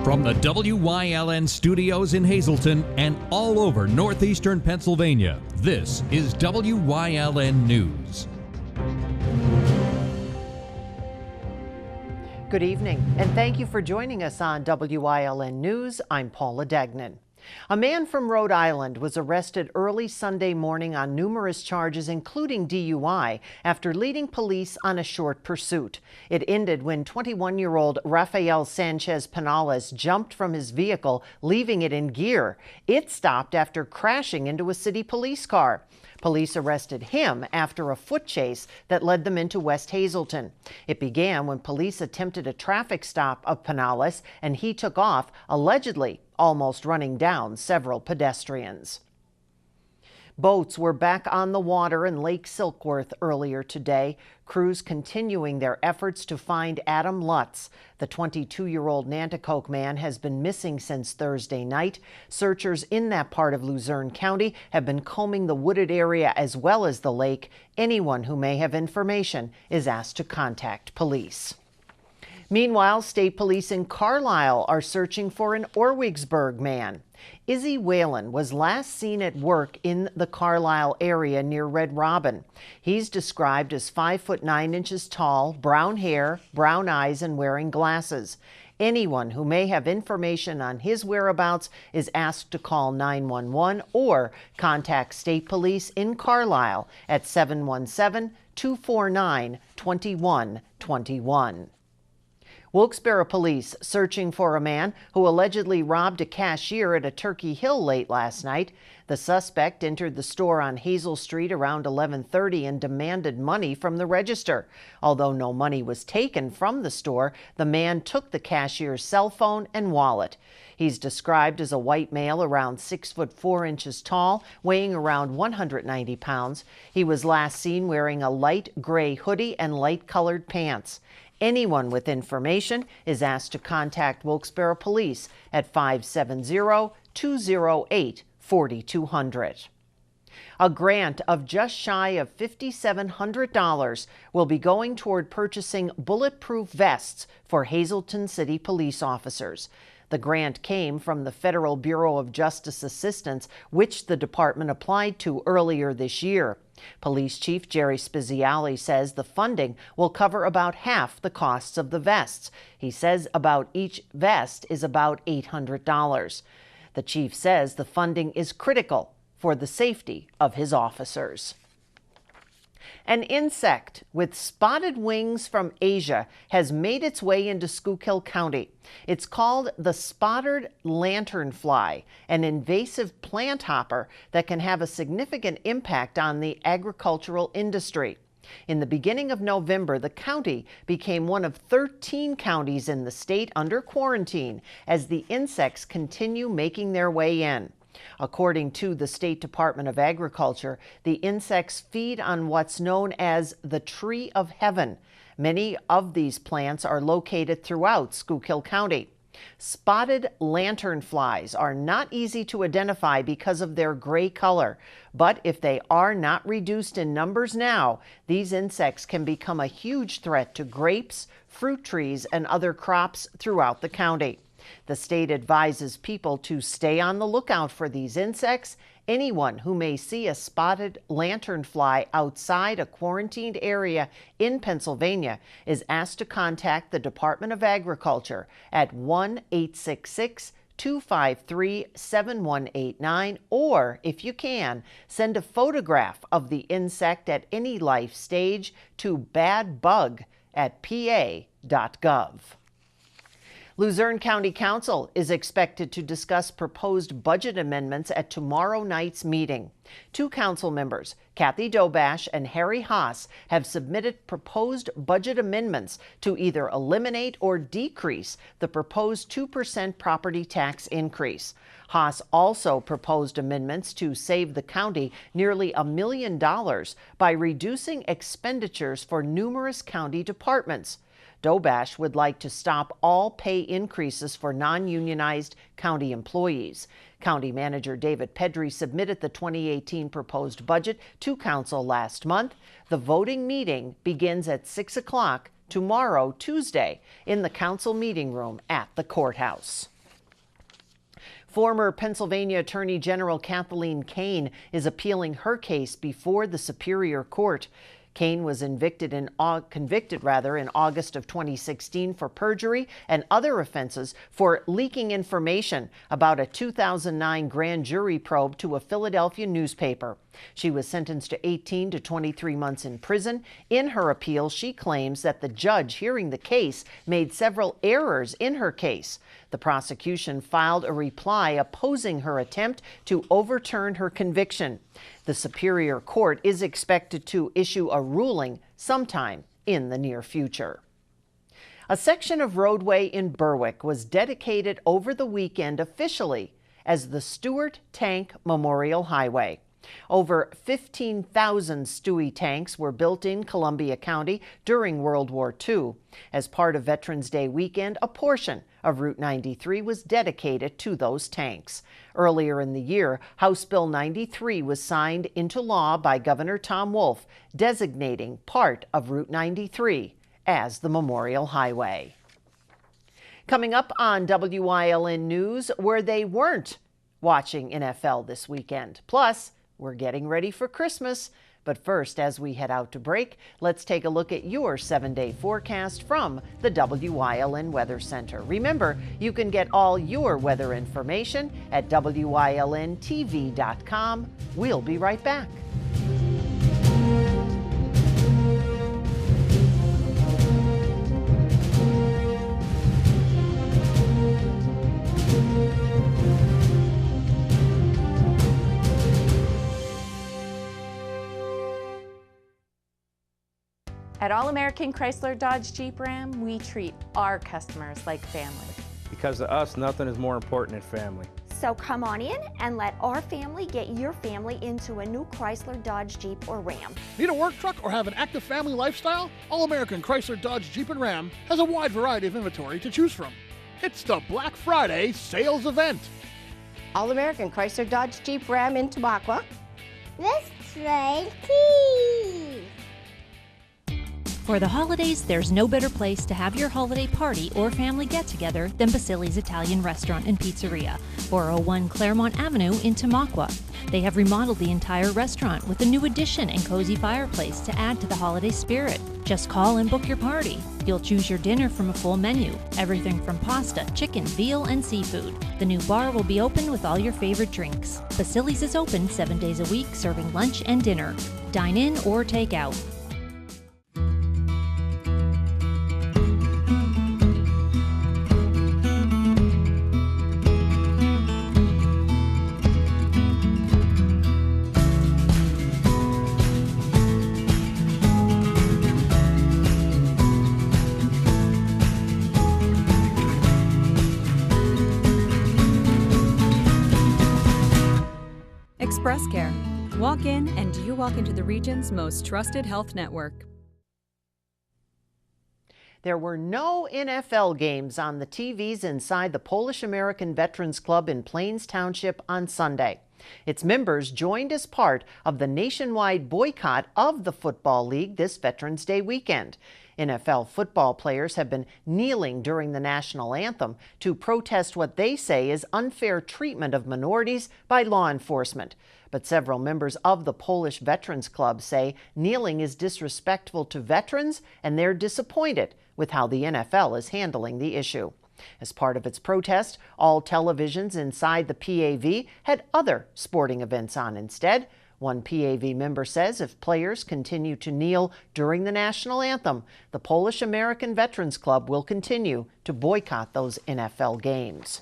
From the WYLN studios in Hazleton and all over northeastern Pennsylvania, this is WYLN News. Good evening, and thank you for joining us on WYLN News. I'm Paula Degnan. A man from Rhode Island was arrested early Sunday morning on numerous charges, including DUI, after leading police on a short pursuit. It ended when 21-year-old Rafael Sanchez Penales jumped from his vehicle, leaving it in gear. It stopped after crashing into a city police car. Police arrested him after a foot chase that led them into West Hazleton. It began when police attempted a traffic stop of Penales, and he took off, allegedly almost running down several pedestrians. Boats were back on the water in Lake Silkworth earlier today, crews continuing their efforts to find Adam Lutz. The 22-year-old Nanticoke man has been missing since Thursday night. Searchers in that part of Luzerne County have been combing the wooded area as well as the lake. Anyone who may have information is asked to contact police. Meanwhile, state police in Carlisle are searching for an Orwigsburg man. Izzy Wyln was last seen at work in the Carlisle area near Red Robin. He's described as 5 foot 9 inches tall, brown hair, brown eyes, and wearing glasses. Anyone who may have information on his whereabouts is asked to call 911 or contact state police in Carlisle at 717-249-2121. Wilkes-Barre police searching for a man who allegedly robbed a cashier at a Turkey Hill late last night. The suspect entered the store on Hazel Street around 11:30 and demanded money from the register. Although no money was taken from the store, the man took the cashier's cell phone and wallet. He's described as a white male around 6 foot 4 inches tall, weighing around 190 pounds. He was last seen wearing a light gray hoodie and light-colored pants. Anyone with information is asked to contact Wilkes-Barre Police at 570-208-4200. A grant of just shy of $5,700 will be going toward purchasing bulletproof vests for Hazleton City police officers. The grant came from the Federal Bureau of Justice Assistance, which the department applied to earlier this year. Police Chief Jerry Speziale says the funding will cover about half the costs of the vests. He says about each vest is about $800. The chief says the funding is critical for the safety of his officers. An insect with spotted wings from Asia has made its way into Schuylkill County. It's called the spotted lanternfly, an invasive plant hopper that can have a significant impact on the agricultural industry. In the beginning of November, the county became one of 13 counties in the state under quarantine as the insects continue making their way in. According to the State Department of Agriculture, the insects feed on what's known as the tree of heaven. Many of these plants are located throughout Schuylkill County. Spotted lanternflies are not easy to identify because of their gray color, but if they are not reduced in numbers now, these insects can become a huge threat to grapes, fruit trees, and other crops throughout the county. The state advises people to stay on the lookout for these insects. Anyone who may see a spotted lanternfly outside a quarantined area in Pennsylvania is asked to contact the Department of Agriculture at 1-866-253-7189, or, if you can, send a photograph of the insect at any life stage to badbug@pa.gov. Luzerne County Council is expected to discuss proposed budget amendments at tomorrow night's meeting. Two council members, Kathy Dobash and Harry Haas, have submitted proposed budget amendments to either eliminate or decrease the proposed 2% property tax increase. Haas also proposed amendments to save the county nearly $1 million by reducing expenditures for numerous county departments. Dobash would like to stop all pay increases for non-unionized county employees. County Manager David Pedri submitted the 2018 proposed budget to Council last month. The voting meeting begins at 6 o'clock tomorrow, Tuesday, in the Council meeting room at the courthouse. Former Pennsylvania Attorney General Kathleen Kane is appealing her case before the Superior Court. Kane was convicted in August of 2016 for perjury and other offenses for leaking information about a 2009 grand jury probe to a Philadelphia newspaper. She was sentenced to 18 to 23 months in prison. In her appeal, she claims that the judge hearing the case made several errors in her case. The prosecution filed a reply opposing her attempt to overturn her conviction. The Superior Court is expected to issue a ruling sometime in the near future. A section of roadway in Berwick was dedicated over the weekend officially as the Stuart Tank Memorial Highway. Over 15,000 Stewie tanks were built in Columbia County during World War II. As part of Veterans Day weekend, a portion of Route 93 was dedicated to those tanks. Earlier in the year, House Bill 93 was signed into law by Governor Tom Wolf, designating part of Route 93 as the Memorial Highway. Coming up on WYLN News, where they weren't watching NFL this weekend. Plus, we're getting ready for Christmas. But first, as we head out to break, let's take a look at your 7-day forecast from the WYLN Weather Center. Remember, you can get all your weather information at WYLNTV.com. We'll be right back. At All American Chrysler Dodge Jeep Ram, we treat our customers like family. Because to us, nothing is more important than family. So come on in and let our family get your family into a new Chrysler, Dodge, Jeep, or Ram. Need a work truck or have an active family lifestyle? All-American Chrysler, Dodge, Jeep, and Ram has a wide variety of inventory to choose from. It's the Black Friday sales event. All-American Chrysler, Dodge, Jeep, Ram in Tamaqua. Let's trade keys. For the holidays, there's no better place to have your holiday party or family get-together than Basili's Italian Restaurant and Pizzeria, 401 Claremont Avenue in Tamaqua. They have remodeled the entire restaurant with a new addition and cozy fireplace to add to the holiday spirit. Just call and book your party. You'll choose your dinner from a full menu, everything from pasta, chicken, veal, and seafood. The new bar will be open with all your favorite drinks. Basili's is open 7 days a week, serving lunch and dinner. Dine in or take out. Express Care. Walk in and you walk into the region's most trusted health network. There were no NFL games on the TVs inside the Polish American Veterans Club in Plains Township on Sunday. Its members joined as part of the nationwide boycott of the Football League this Veterans Day weekend. NFL football players have been kneeling during the national anthem to protest what they say is unfair treatment of minorities by law enforcement. But several members of the Polish Veterans Club say kneeling is disrespectful to veterans, and they're disappointed with how the NFL is handling the issue. As part of its protest, all televisions inside the PAV had other sporting events on instead. One PAV member says if players continue to kneel during the national anthem, the Polish American Veterans Club will continue to boycott those NFL games.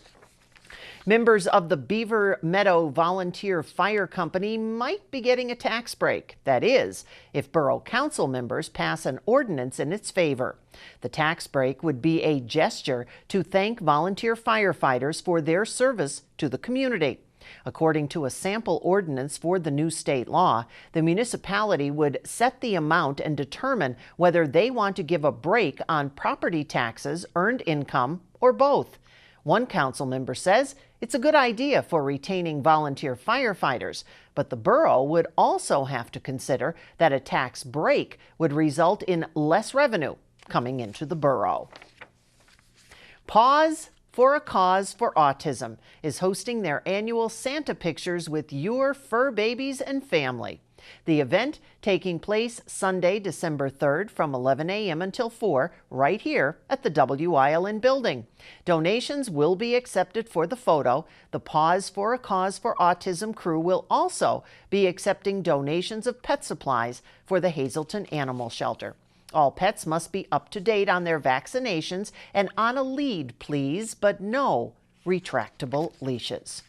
Members of the Beaver Meadow Volunteer Fire Company might be getting a tax break. That is, if Borough Council members pass an ordinance in its favor. The tax break would be a gesture to thank volunteer firefighters for their service to the community. According to a sample ordinance for the new state law, the municipality would set the amount and determine whether they want to give a break on property taxes, earned income, or both. One council member says it's a good idea for retaining volunteer firefighters, but the borough would also have to consider that a tax break would result in less revenue coming into the borough. Pause for a Cause for Autism is hosting their annual Santa Pictures with your fur babies and family. The event taking place Sunday, December 3rd from 11 a.m. until 4 right here at the Wyln building. Donations will be accepted for the photo. The Paws for a Cause for Autism crew will also be accepting donations of pet supplies for the Hazleton Animal Shelter. All pets must be up to date on their vaccinations and on a lead, please, but no retractable leashes.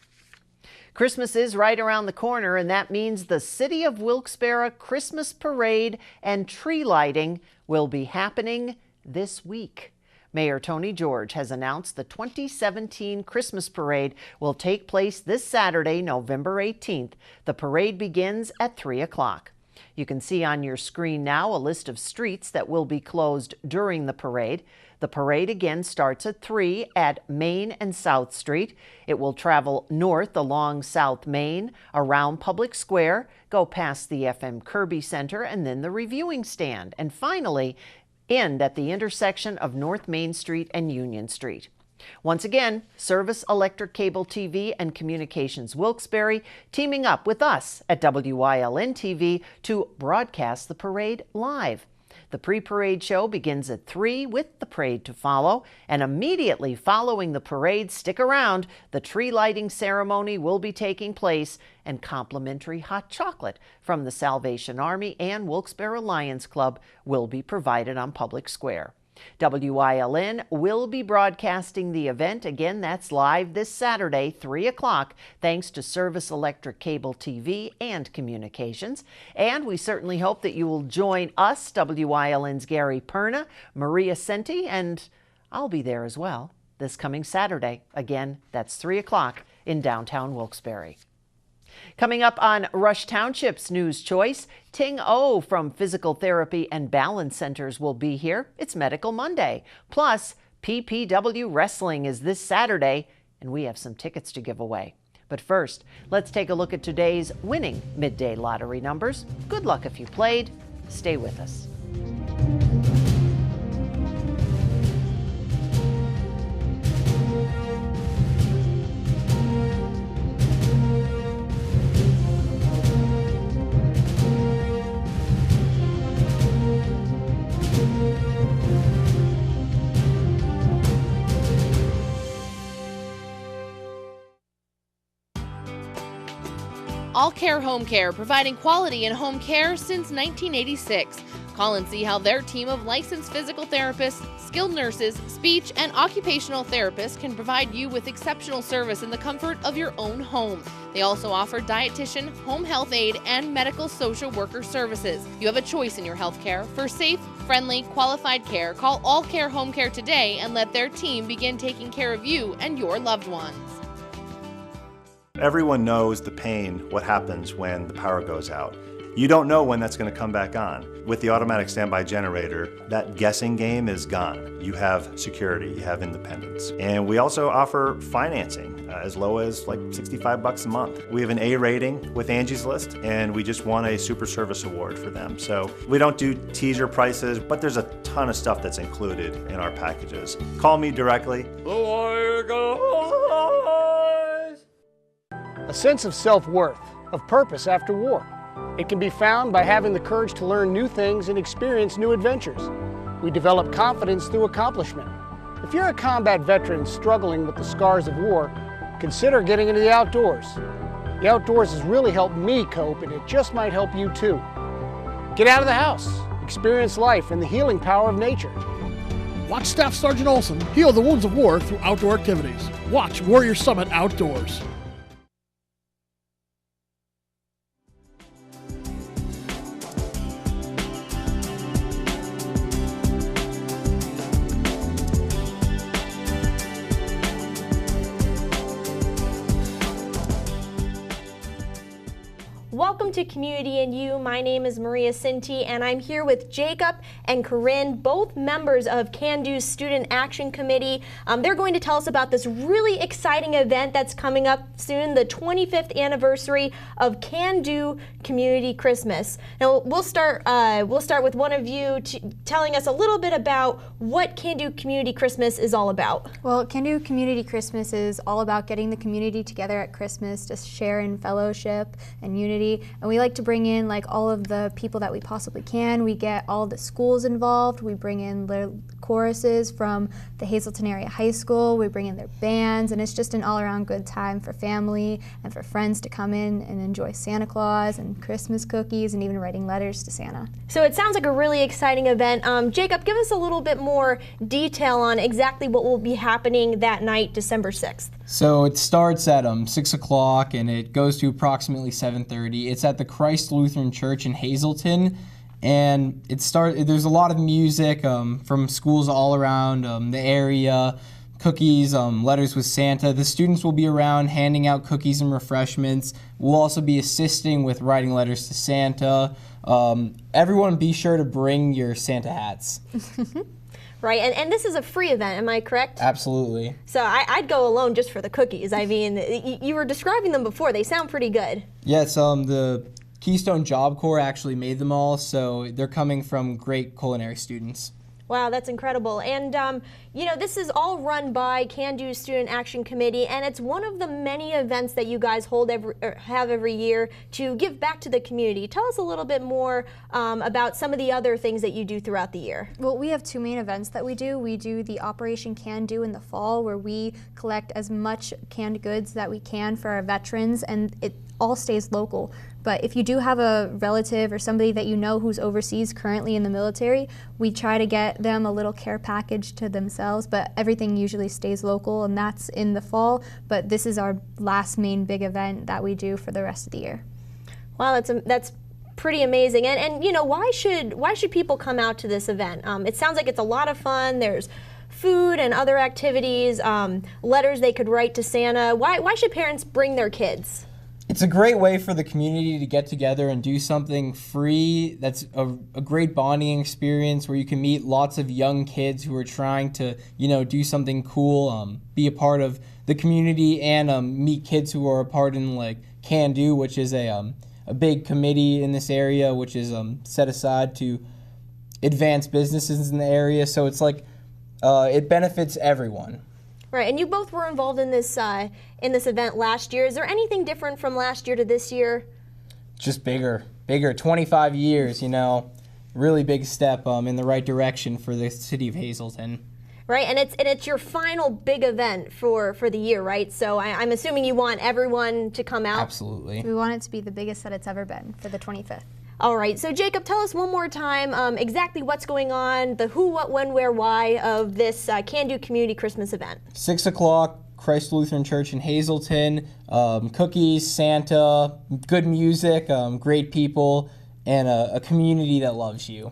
Christmas is right around the corner, and that means the City of Wilkes-Barre Christmas Parade and tree lighting will be happening this week. Mayor Tony George has announced the 2017 Christmas Parade will take place this Saturday, November 18th. The parade begins at 3 o'clock. You can see on your screen now a list of streets that will be closed during the parade. The parade again starts at 3 at Main and South Street. It will travel north along South Main, around Public Square, go past the FM Kirby Center and then the reviewing stand, and finally end at the intersection of North Main Street and Union Street. Once again, Service Electric Cable TV and Communications Wilkes-Barre teaming up with us at WYLN TV to broadcast the parade live. The pre-parade show begins at 3 with the parade to follow, and immediately following the parade, stick around, the tree lighting ceremony will be taking place and complimentary hot chocolate from the Salvation Army and Wilkes-Barre Lions Club will be provided on Public Square. WYLN will be broadcasting the event. Again, that's live this Saturday, 3 o'clock, thanks to Service Electric Cable TV and Communications. And we certainly hope that you will join us, WYLN's Gary Perna, Maria Senti, and I'll be there as well this coming Saturday. Again, that's 3 o'clock in downtown Wilkes-Barre. Coming up on Rush Township's News Choice, Ting O from Physical Therapy and Balance Centers will be here. It's Medical Monday. Plus, PPW Wrestling is this Saturday, and we have some tickets to give away. But first, let's take a look at today's winning midday lottery numbers. Good luck if you played. Stay with us. All Care Home Care, providing quality in home care since 1986. Call and see how their team of licensed physical therapists, skilled nurses, speech, and occupational therapists can provide you with exceptional service in the comfort of your own home. They also offer dietitian, home health aide, and medical social worker services. You have a choice in your health care. For safe, friendly, qualified care, call All Care Home Care today and let their team begin taking care of you and your loved ones. Everyone knows the pain, what happens when the power goes out. You don't know when that's going to come back on. With the automatic standby generator, that guessing game is gone. You have security, you have independence. And we also offer financing as low as like $65 a month. We have an A rating with Angie's List, and we just won a Super Service Award for them. So we don't do teaser prices, but there's a ton of stuff that's included in our packages. Call me directly. The wire goes. A sense of self-worth, of purpose after war. It can be found by having the courage to learn new things and experience new adventures. We develop confidence through accomplishment. If you're a combat veteran struggling with the scars of war, consider getting into the outdoors. The outdoors has really helped me cope, and it just might help you too. Get out of the house, experience life and the healing power of nature. Watch Staff Sergeant Olson heal the wounds of war through outdoor activities. Watch Warrior Summit Outdoors. Welcome to Community and You. My name is Maria Sinti, and I'm here with Jacob and Corinne, both members of Can Do's Student Action Committee. They're going to tell us about this really exciting event that's coming up soon, the 25th anniversary of Can Do Community Christmas. Now, we'll start with one of you telling us a little bit about what Can Do Community Christmas is all about. Well, Can Do Community Christmas is all about getting the community together at Christmas to share in fellowship and unity, and we like to bring in like all of the people that we possibly can. We get all the schools involved. We bring in the choruses from the Hazleton Area High School. We bring in their bands, and it's just an all-around good time for family and for friends to come in and enjoy Santa Claus and Christmas cookies and even writing letters to Santa. So it sounds like a really exciting event. Jacob, give us a little bit more detail on exactly what will be happening that night, December 6th. So it starts at 6 o'clock and it goes to approximately 7:30. It's at the Christ Lutheran Church in Hazleton, and there's a lot of music from schools all around the area, cookies, letters with Santa. The students will be around handing out cookies and refreshments. We'll also be assisting with writing letters to Santa. Everyone be sure to bring your Santa hats. Right, and this is a free event, am I correct? Absolutely. So I'd go alone just for the cookies. I mean, you were describing them before. They sound pretty good. Yes, the Keystone Job Corps actually made them all, so they're coming from great culinary students. Wow, that's incredible. And, you know, this is all run by Can Do Student Action Committee, and it's one of the many events that you guys have every year to give back to the community. Tell us a little bit more about some of the other things that you do throughout the year. Well, we have two main events that we do. We do the Operation Can Do in the fall, where we collect as much canned goods that we can for our veterans, and it all stays local. But if you do have a relative or somebody that you know who's overseas currently in the military, we try to get them a little care package to themselves, but everything usually stays local, and that's in the fall. But this is our last main big event that we do for the rest of the year. Wow, that's pretty amazing. And you know, why should people come out to this event? It sounds like it's a lot of fun. There's food and other activities, letters they could write to Santa. Why should parents bring their kids? It's a great way for the community to get together and do something free. That's a great bonding experience where you can meet lots of young kids who are trying to, you know, do something cool, be a part of the community, and meet kids who are a part in like Can Do, which is a big committee in this area, which is set aside to advance businesses in the area. So it's like it benefits everyone. Right, and you both were involved in this event last year. Is there anything different from last year to this year? Just bigger. 25 years, you know, really big step in the right direction for the city of Hazleton. Right, and it's your final big event for the year, right? So I'm assuming you want everyone to come out. Absolutely. We want it to be the biggest that it's ever been for the 25th. All right, so Jacob, tell us one more time exactly what's going on, the who, what, when, where, why of this Can Do Community Christmas event. 6 o'clock, Christ Lutheran Church in Hazleton, cookies, Santa, good music, great people, and a community that loves you.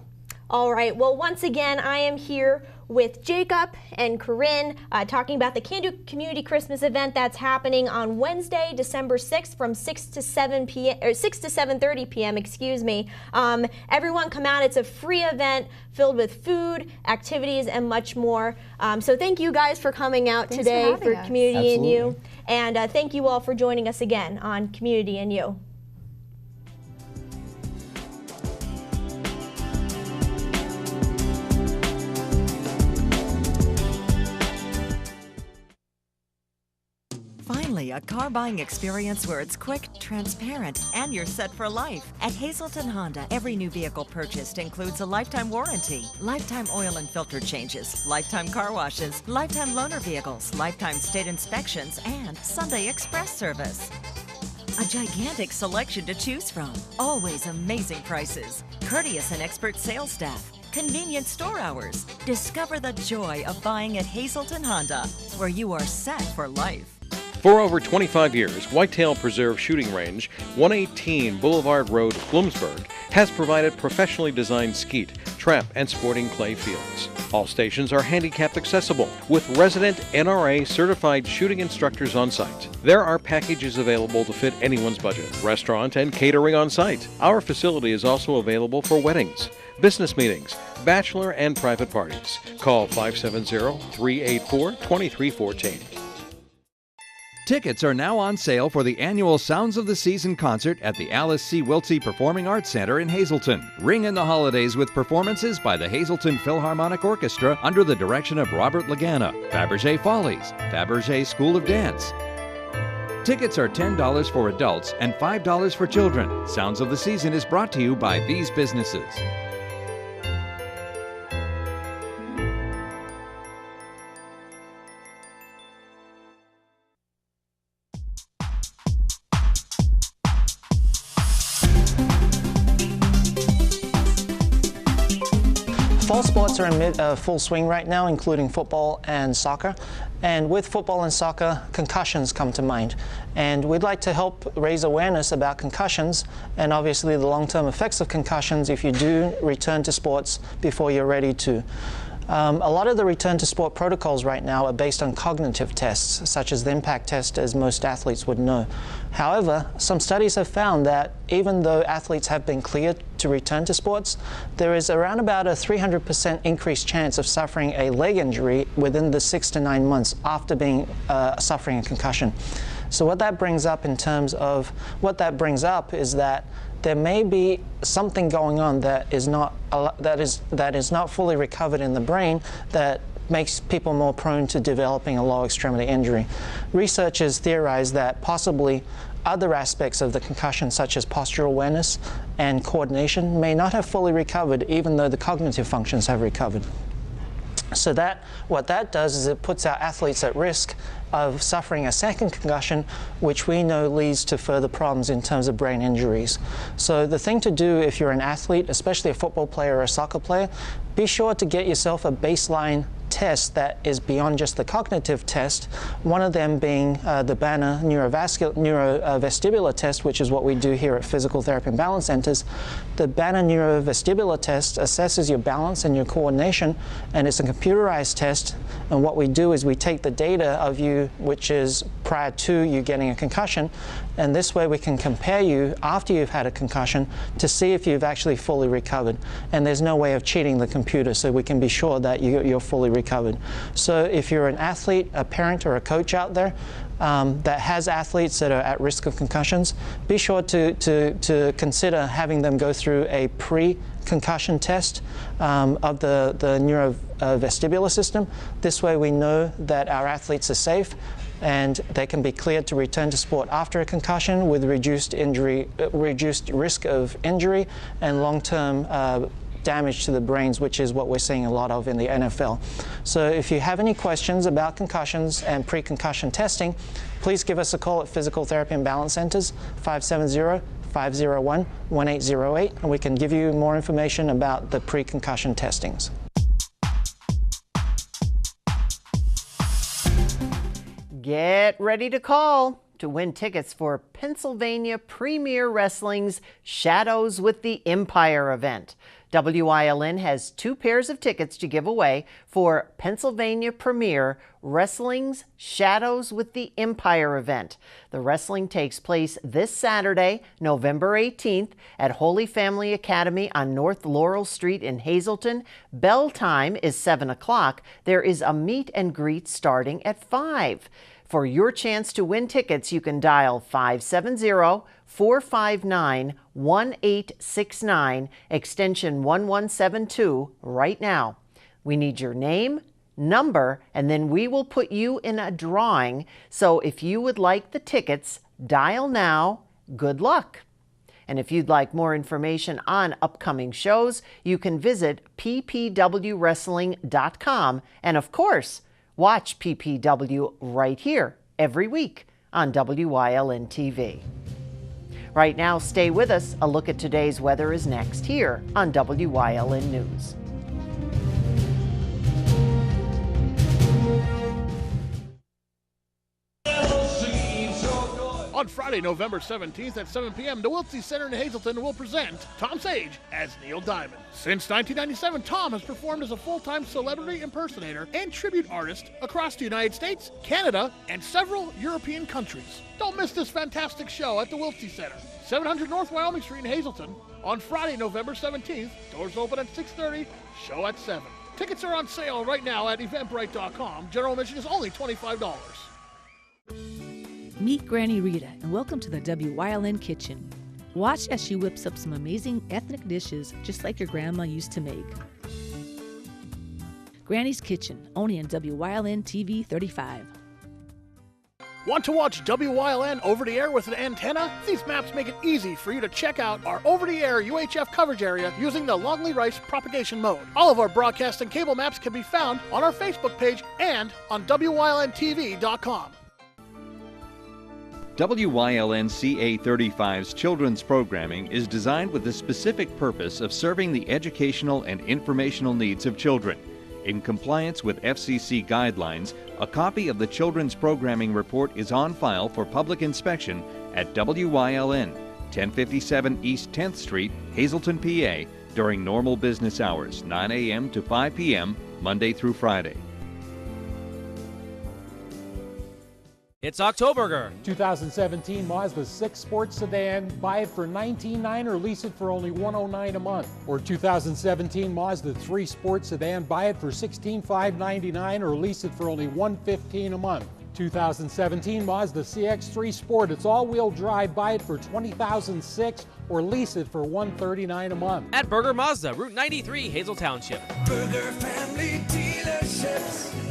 All right, well, once again, I am here with Jacob and Corinne talking about the Can Do Community Christmas event that's happening on Wednesday, December 6th from 6 to 7:30 p.m. Excuse me. Everyone come out. It's a free event filled with food, activities, and much more. So thank you guys for coming out today for Community and You. And thank you all for joining us again on Community and You. Finally, a car buying experience where it's quick, transparent, and you're set for life. At Hazleton Honda, every new vehicle purchased includes a lifetime warranty, lifetime oil and filter changes, lifetime car washes, lifetime loaner vehicles, lifetime state inspections, and Sunday express service. A gigantic selection to choose from, always amazing prices, courteous and expert sales staff, convenient store hours. Discover the joy of buying at Hazleton Honda, where you are set for life. For over 25 years, Whitetail Preserve Shooting Range, 118 Boulevard Road, Bloomsburg, has provided professionally designed skeet, trap, and sporting clay fields. All stations are handicap accessible, with resident NRA certified shooting instructors on site. There are packages available to fit anyone's budget, restaurant and catering on site. Our facility is also available for weddings, business meetings, bachelor and private parties. Call 570-384-2314. Tickets are now on sale for the annual Sounds of the Season concert at the Alice C. Wiltsey Performing Arts Center in Hazleton. Ring in the holidays with performances by the Hazleton Philharmonic Orchestra under the direction of Robert Lagana, Fabergé Follies, Fabergé School of Dance. Tickets are $10 for adults and $5 for children. Sounds of the Season is brought to you by these businesses. Fall sports are in full swing right now, including football and soccer. And with football and soccer, concussions come to mind. And we'd like to help raise awareness about concussions and obviously the long-term effects of concussions if you do return to sports before you're ready to. A lot of the return to sport protocols right now are based on cognitive tests, such as the impact test, as most athletes would know. However, some studies have found that even though athletes have been cleared to return to sports, there is around about a 300% increased chance of suffering a leg injury within the 6 to 9 months after suffering a concussion. So what that brings up is that there may be something going on that is not fully recovered in the brain that makes people more prone to developing a lower extremity injury. Researchers theorize that possibly other aspects of the concussion, such as postural awareness and coordination, may not have fully recovered even though the cognitive functions have recovered. So what that does is it puts our athletes at risk of suffering a second concussion, which we know leads to further problems in terms of brain injuries. So the thing to do if you're an athlete, especially a football player or a soccer player, be sure to get yourself a baseline test that is beyond just the cognitive test, one of them being the Banner neurovestibular test, which is what we do here at Physical Therapy and Balance Centers. The Banner neurovestibular test assesses your balance and your coordination, and it's a computerized test, and what we do is we take the data of you, which is prior to you getting a concussion, and this way we can compare you after you've had a concussion to see if you've actually fully recovered. And there's no way of cheating the computer, so we can be sure that you're fully recovered. So if you're an athlete, a parent, or a coach out there that has athletes that are at risk of concussions, be sure to consider having them go through a pre-concussion test of the neurovestibular system. This way we know that our athletes are safe and they can be cleared to return to sport after a concussion with reduced risk of injury and long-term damage to the brains, which is what we're seeing a lot of in the NFL. So if you have any questions about concussions and pre-concussion testing, please give us a call at Physical Therapy and Balance Centers, 570-501-1808, and we can give you more information about the pre-concussion testings. Get ready to call to win tickets for Pennsylvania Premier Wrestling's Shadows with the Empire event. Wyln has 2 pairs of tickets to give away for Pennsylvania Premier Wrestling's Shadows with the Empire event. The wrestling takes place this Saturday, November 18th at Holy Family Academy on North Laurel Street in Hazleton. Bell time is 7 o'clock. There is a meet and greet starting at 5. For your chance to win tickets, you can dial 570-459-1869, extension 1172 right now. We need your name, number, and then we will put you in a drawing. So if you would like the tickets, dial now. Good luck. And if you'd like more information on upcoming shows, you can visit ppwwrestling.com. And of course, watch PPW right here every week on Wyln TV. Right now, stay with us. A look at today's weather is next here on Wyln News. On Friday, November 17th at 7 p.m., the Wiltsey Center in Hazleton will present Tom Sage as Neil Diamond. Since 1997, Tom has performed as a full-time celebrity impersonator and tribute artist across the United States, Canada, and several European countries. Don't miss this fantastic show at the Wiltsey Center, 700 North Wyoming Street in Hazleton, on Friday, November 17th. Doors open at 6:30, show at 7. Tickets are on sale right now at eventbrite.com. General admission is only $25. Meet Granny Rita and welcome to the Wyln kitchen. Watch as she whips up some amazing ethnic dishes just like your grandma used to make. Granny's Kitchen, only on Wyln TV 35. Want to watch Wyln over the air with an antenna? These maps make it easy for you to check out our over-the-air UHF coverage area using the Longley Rice propagation mode. All of our broadcast and cable maps can be found on our Facebook page and on WYLNTV.com. WYLN-CA35's children's programming is designed with the specific purpose of serving the educational and informational needs of children. In compliance with FCC guidelines, a copy of the children's programming report is on file for public inspection at WYLN, 1057 East 10th Street, Hazleton, PA, during normal business hours, 9 a.m. to 5 p.m., Monday through Friday. It's Octoberger. 2017 Mazda 6 Sports Sedan. Buy it for $19,900 or lease it for only $109 a month. Or 2017 Mazda 3 Sports Sedan. Buy it for $16,599 or lease it for only $115 a month. 2017 Mazda CX-3 Sport. It's all-wheel drive. Buy it for $20,600 or lease it for $139 a month. At Berger Mazda, Route 93, Hazel Township. Berger Family Dealerships.